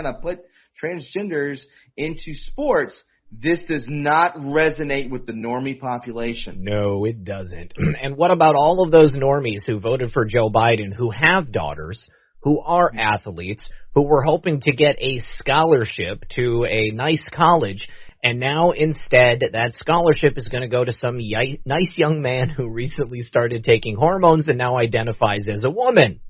to put transgenders into sports, this does not resonate with the normie population. No, it doesn't. And what about all of those normies who voted for Joe Biden who have daughters, who are athletes, who were hoping to get a scholarship to a nice college, and now instead that scholarship is going to go to some nice young man who recently started taking hormones and now identifies as a woman?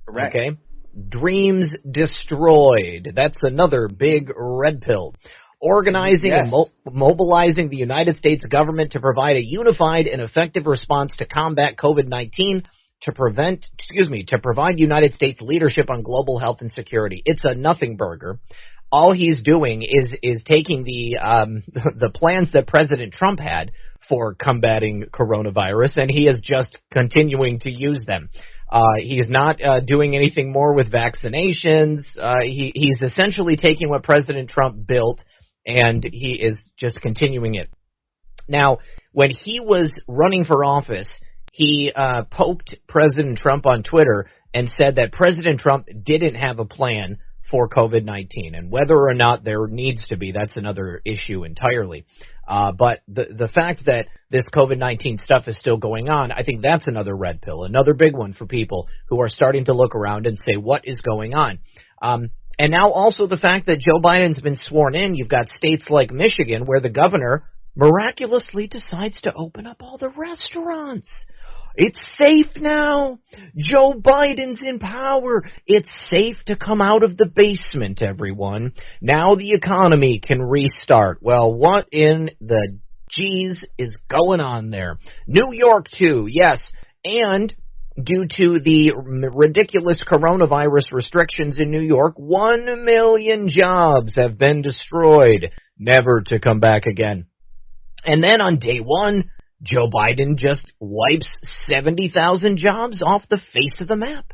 Correct. Okay? Dreams destroyed. That's another big red pill. Organizing and mobilizing the United States government to provide a unified and effective response to combat COVID-19 to provide United States leadership on global health and security. It's a nothing burger. All he's doing is taking the plans that President Trump had for combating coronavirus, and he is just continuing to use them. He is not doing anything more with vaccinations. He's essentially taking what President Trump built, and he is just continuing it. Now, when he was running for office, he poked President Trump on Twitter and said that President Trump didn't have a plan for COVID-19, and whether or not there needs to be, that's another issue entirely. But the fact that this COVID-19 stuff is still going on, I think that's another red pill, another big one for people who are starting to look around and say, what is going on? And now also the fact that Joe Biden's been sworn in, you've got states like Michigan where the governor miraculously decides to open up all the restaurants. It's safe now. Joe Biden's in power. It's safe to come out of the basement, everyone. Now the economy can restart. Well, what in the geez is going on there? New York, too, yes. And due to the ridiculous coronavirus restrictions in New York, 1 million jobs have been destroyed, never to come back again. And then on day one, Joe Biden just wipes 70,000 jobs off the face of the map.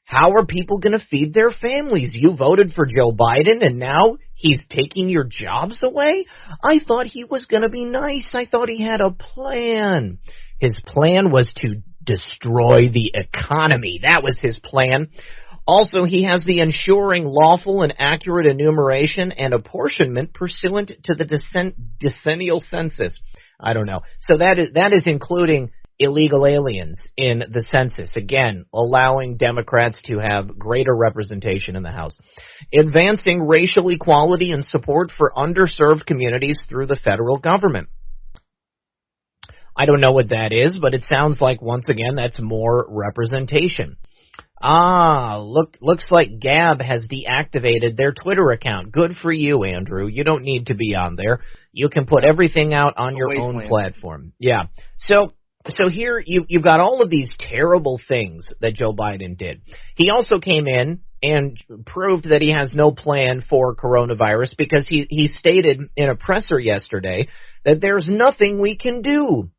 How are people going to feed their families? You voted for Joe Biden, and now he's taking your jobs away? I thought he was going to be nice. I thought he had a plan. His plan was to destroy the economy. That was his plan. Also, he has the ensuring lawful and accurate enumeration and apportionment pursuant to the decennial census. I don't know. So that is including illegal aliens in the census. Again, allowing Democrats to have greater representation in the House. Advancing racial equality and support for underserved communities through the federal government. I don't know what that is, but it sounds like, once again, that's more representation. Looks like Gab has deactivated their Twitter account. Good for you, Andrew. You don't need to be on there. You can put everything out on your own platform. Yeah. So here you've got all of these terrible things that Joe Biden did. He also came in and proved that he has no plan for coronavirus because he stated in a presser yesterday that there's nothing we can do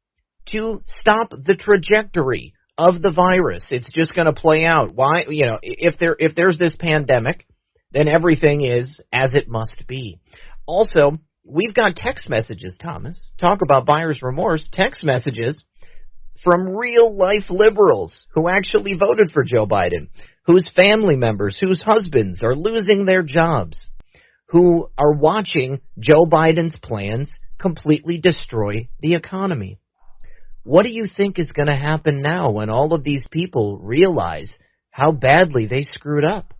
to stop the trajectory of the virus. It's just going to play out. Why? You know, if there's this pandemic, then everything is as it must be. Also, we've got text messages, Thomas. Talk about buyer's remorse. Text messages from real-life liberals who actually voted for Joe Biden, whose family members, whose husbands are losing their jobs, who are watching Joe Biden's plans completely destroy the economy. What do you think is going to happen now when all of these people realize how badly they screwed up?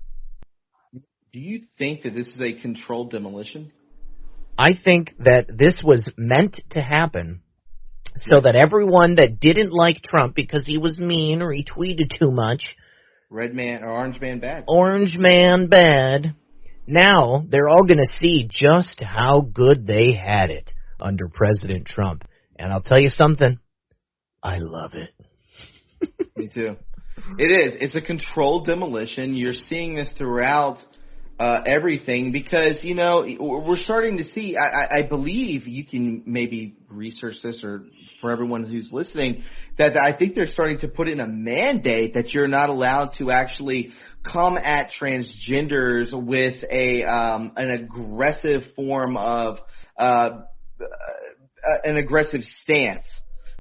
Do you think that this is a controlled demolition? I think that this was meant to happen so that everyone that didn't like Trump because he was mean or he tweeted too much, red man or orange man bad. Orange man bad. Now they're all going to see just how good they had it under President Trump. And I'll tell you something. I love it. Me too. It is. It's a controlled demolition. You're seeing this throughout everything because, you know, we're starting to see, I believe you can maybe research this or for everyone who's listening, that I think they're starting to put in a mandate that you're not allowed to actually come at transgenders with an aggressive form of an aggressive stance.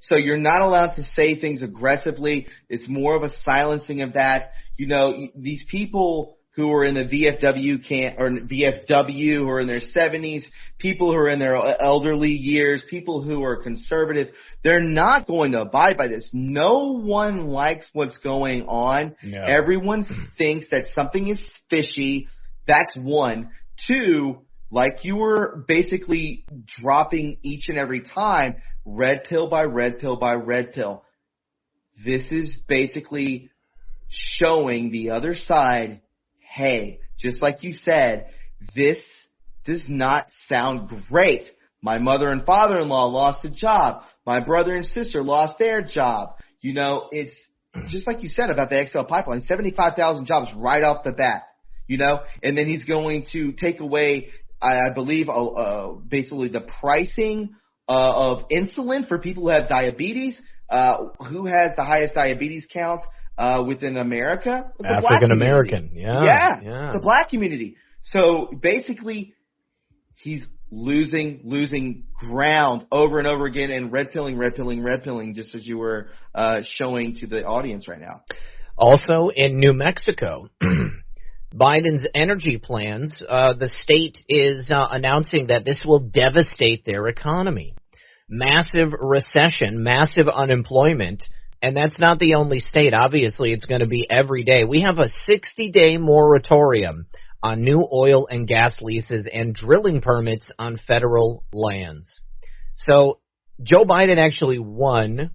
So you're not allowed to say things aggressively. It's more of a silencing of that. You know, these people who are in the VFW or VFW who are in their 70s, people who are in their elderly years, people who are conservative. They're not going to abide by this. No one likes what's going on. No. Everyone thinks that something is fishy. That's one. Two, like you were basically dropping each and every time, red pill by red pill by red pill. This is basically showing the other side, hey, just like you said, this does not sound great. My mother and father-in-law lost a job. My brother and sister lost their job. You know, it's just like you said about the XL pipeline, 75,000 jobs right off the bat, you know, and then he's going to take away, I believe, basically the pricing of insulin for people who have diabetes. Who has the highest diabetes count within America? African American. Yeah. It's the black community. So basically, he's losing ground over and over again, and red pilling, just as you were showing to the audience right now. Also in New Mexico, Biden's energy plans, the state is announcing that this will devastate their economy. Massive recession, massive unemployment, and that's not the only state. Obviously, it's going to be every day. We have a 60-day moratorium on new oil and gas leases and drilling permits on federal lands. So Joe Biden actually won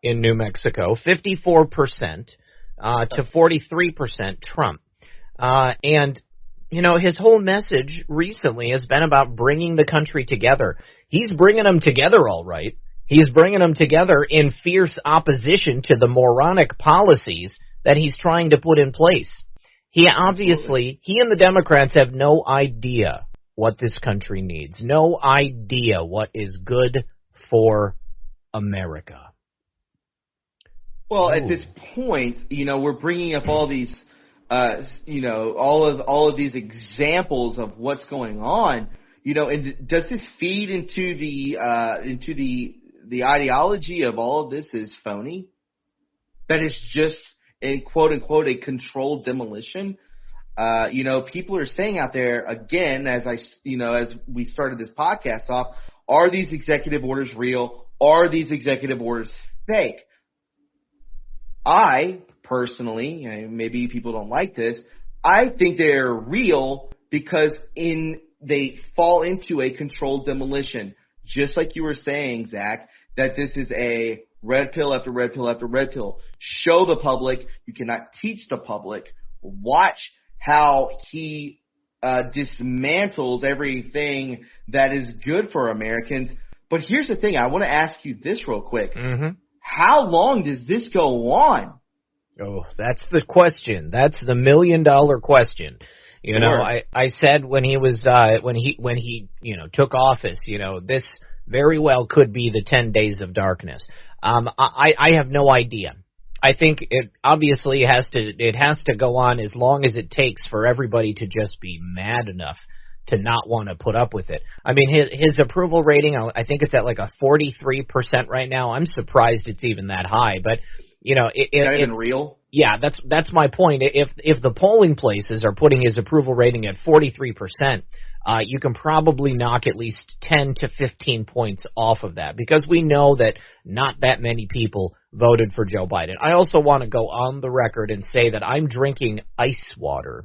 in New Mexico, 54% to 43% Trump. And, you know, his whole message recently has been about bringing the country together. He's bringing them together all right. He's bringing them together in fierce opposition to the moronic policies that he's trying to put in place. He and the Democrats have no idea what this country needs, no idea what is good for America. Well, at this point, you know, we're bringing up all these, you know, all of these examples of what's going on. You know, and does this feed into the ideology of all of this is phony? That it's just a quote unquote a controlled demolition. You know, people are saying out there again, as we started this podcast off, are these executive orders real? Are these executive orders fake? I personally, maybe people don't like this, I think they're real because they fall into a controlled demolition. Just like you were saying, Zach, that this is a red pill after red pill after red pill. Show the public. You cannot teach the public. Watch how he dismantles everything that is good for Americans. But here's the thing. I want to ask you this real quick. Mm-hmm. How long does this go on? Oh, that's the question. That's the $1 million question. You know, I said when he was when he took office, you know, this very well could be the 10 days of darkness. I have no idea. I think it obviously has to go on as long as it takes for everybody to just be mad enough to not want to put up with it. I mean, his approval rating, I think it's at like a 43% right now. I'm surprised it's even that high, but you know, is that even real? Yeah, that's my point. If the polling places are putting his approval rating at 43%, you can probably knock at least 10 to 15 points off of that because we know that not that many people voted for Joe Biden. I also want to go on the record and say that I'm drinking ice water.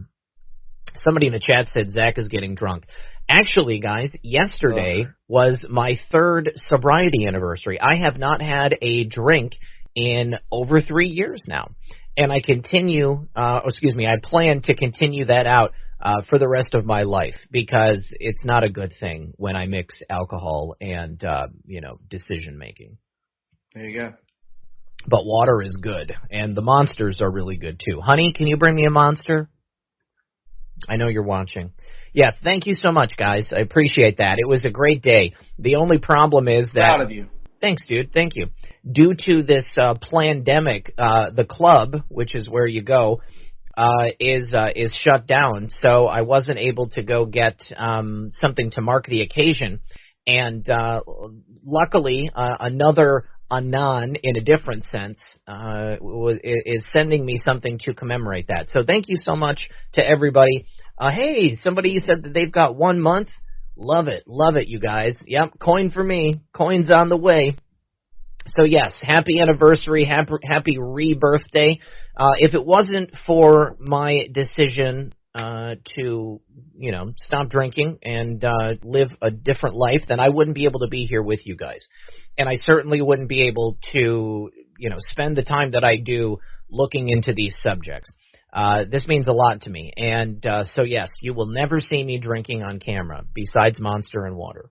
Somebody in the chat said Zach is getting drunk. Actually, guys, yesterday was my 3rd sobriety anniversary. I have not had a drink in over 3 years now. And I plan to continue that out for the rest of my life because it's not a good thing when I mix alcohol and, decision making. There you go. But water is good, and the monsters are really good too. Honey, can you bring me a monster? I know you're watching. Yes, thank you so much, guys. I appreciate that. It was a great day. The only problem is that... Proud of you. Thanks, dude. Thank you. Due to this plandemic, the club, which is where you go, is shut down. So I wasn't able to go get something to mark the occasion. And luckily, another Anan, in a different sense, is sending me something to commemorate that. So thank you so much to everybody. Hey, somebody said that they've got 1 month. Love it, you guys. Yep, coin for me. Coin's on the way. So yes, happy anniversary, happy rebirthday. If it wasn't for my decision to, stop drinking and live a different life, then I wouldn't be able to be here with you guys. And I certainly wouldn't be able to, spend the time that I do looking into these subjects. This means a lot to me. And so yes, you will never see me drinking on camera besides Monster and water.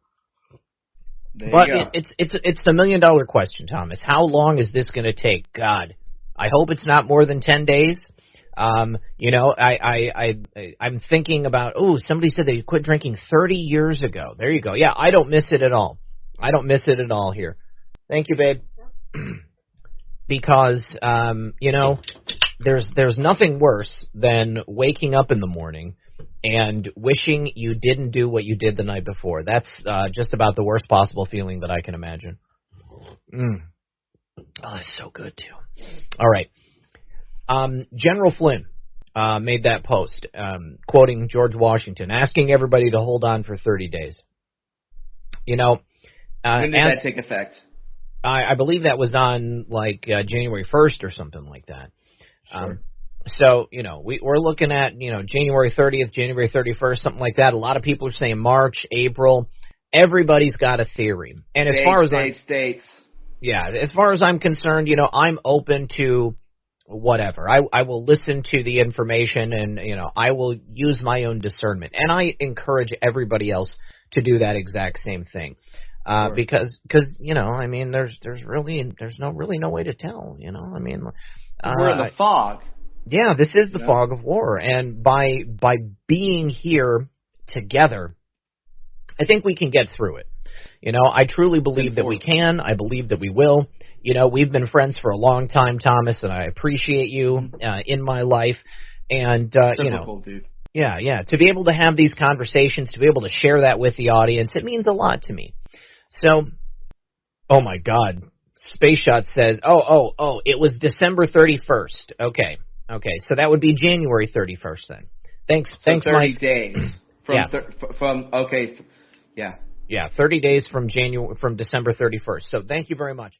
But it's the $1 million question, Thomas. How long is this going to take? God, I hope it's not more than 10 days. I'm thinking about, somebody said they quit drinking 30 years ago. There you go. Yeah, I don't miss it at all. I don't miss it at all here. Thank you, babe. Because, there's nothing worse than waking up in the morning and wishing you didn't do what you did the night before. That's just about the worst possible feeling that I can imagine. Oh, it's so good, too. All right. General Flynn made that post, quoting George Washington, asking everybody to hold on for 30 days. When did that take effect? I believe that was on, January 1st or something like that. Sure. So, we're looking at, January 30th, January 31st, something like that. A lot of people are saying March, April. Everybody's got a theory. And as far as as far as I'm concerned, I'm open to whatever. I will listen to the information and, I will use my own discernment. And I encourage everybody else to do that exact same thing. Sure. Because there's no way to tell, we're in the fog. Yeah, this is the fog of war, and by being here together, I think we can get through it. I truly believe that we can. I believe that we will. We've been friends for a long time, Thomas, and I appreciate you in my life. And dude. Yeah, to be able to have these conversations, to be able to share that with the audience, it means a lot to me. So, oh my God, Space Shot says, it was December 31st. Okay, so that would be January 31st then. Thanks, 30 Mike. days from 30 days from December 31st. So thank you very much.